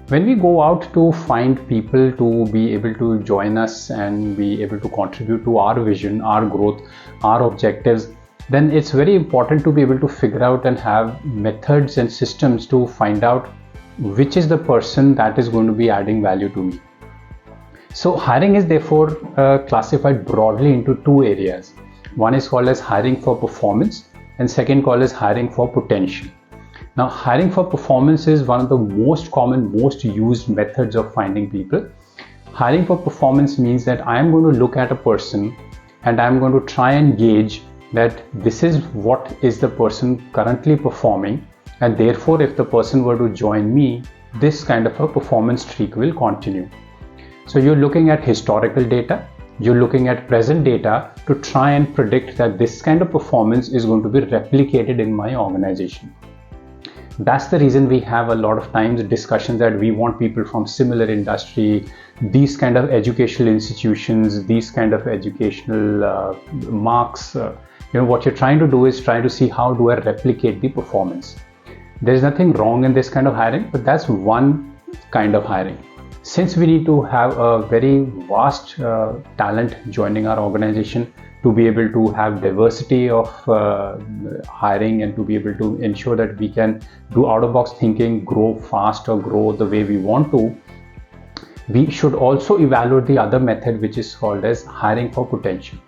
When we go out to find people to be able to join us and be able to contribute to our vision, our growth, our objectives, then it's very important to be able to figure out and have methods and systems to find out which is the person that is going to be adding value to me. So hiring is therefore classified broadly into two areas. One is called as hiring for performance and second called as hiring for potential. Now, hiring for performance is one of the most common, most used methods of finding people. Hiring for performance means that I am going to look at a person and I am going to try and gauge that this is what is the person currently performing, and therefore if the person were to join me, this kind of a performance streak will continue. So you're looking at historical data, you're looking at present data to try and predict that this kind of performance is going to be replicated in my organization. That's the reason we have a lot of times discussions that we want people from similar industry, these kind of educational institutions, these kind of educational marks. What you're trying to do is try to see how do I replicate the performance. There's nothing wrong in this kind of hiring, but that's one kind of hiring. Since we need to have a very vast talent joining our organization to be able to have diversity of hiring and to be able to ensure that we can do out-of-box thinking, grow fast or grow the way we want to, we should also evaluate the other method, which is called as hiring for potential.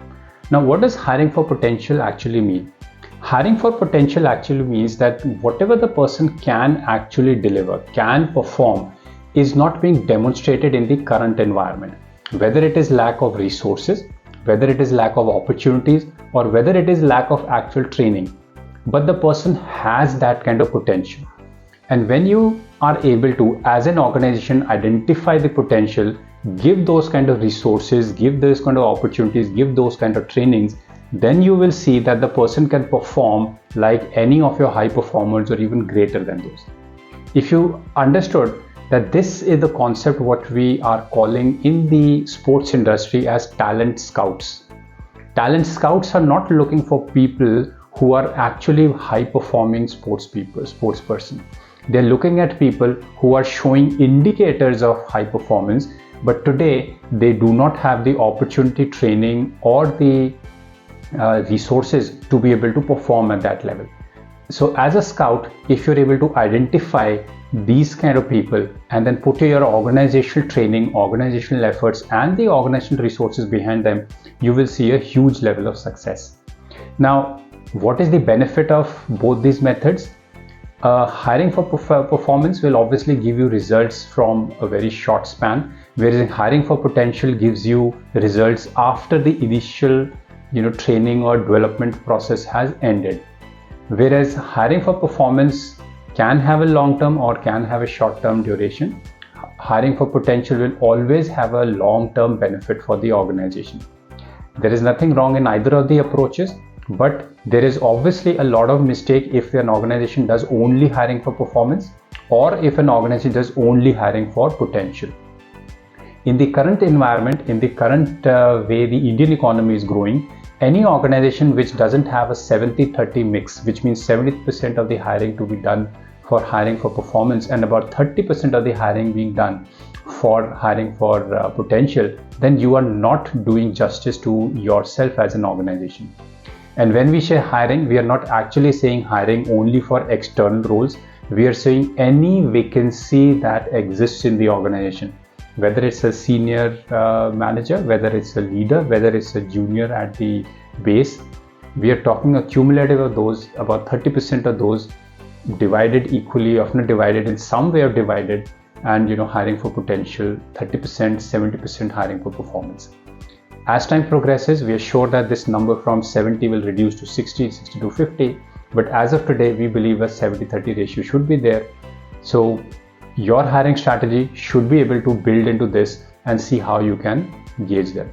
Now, what does hiring for potential actually mean? Hiring for potential actually means that whatever the person can actually deliver, can perform, is not being demonstrated in the current environment. Whether it is lack of resources, whether it is lack of opportunities, or whether it is lack of actual training, but the person has that kind of potential. And when you are able to, as an organization, identify the potential, give those kind of resources, give those kind of opportunities, give those kind of trainings, then you will see that the person can perform like any of your high performers or even greater than those. If you understood that this is the concept what we are calling in the sports industry as talent scouts. Talent scouts are not looking for people who are actually high performing sports person. They're looking at people who are showing indicators of high performance, but today they do not have the opportunity, training or the resources to be able to perform at that level. So as a scout, if you're able to identify these kind of people and then put your organizational training, organizational efforts and the organizational resources behind them, you will see a huge level of success. Now, what is the benefit of both these methods? Hiring for performance will obviously give you results from a very short span, whereas hiring for potential gives you results after the initial training or development process has ended. Whereas hiring for performance can have a long-term or can have a short-term duration. Hiring for potential will always have a long-term benefit for the organization. There is nothing wrong in either of the approaches, but there is obviously a lot of mistake if an organization does only hiring for performance or if an organization does only hiring for potential. In the current environment, in the current way the Indian economy is growing, any organization which doesn't have a 70-30 mix, which means 70% of the hiring to be done for hiring for performance and about 30% of the hiring being done for hiring for potential, then you are not doing justice to yourself as an organization. And when we say hiring, we are not actually saying hiring only for external roles. We are saying any vacancy that exists in the organization, whether it's a senior manager, whether it's a leader, whether it's a junior at the base. We are talking a cumulative of those, about 30% of those divided equally, often divided in some way of divided, and hiring for potential, 30%, 70% hiring for performance. As time progresses, we are sure that this number from 70 will reduce to 60, 60 to 50, but as of today, we believe a 70-30 ratio should be there. So your hiring strategy should be able to build into this and see how you can gauge them.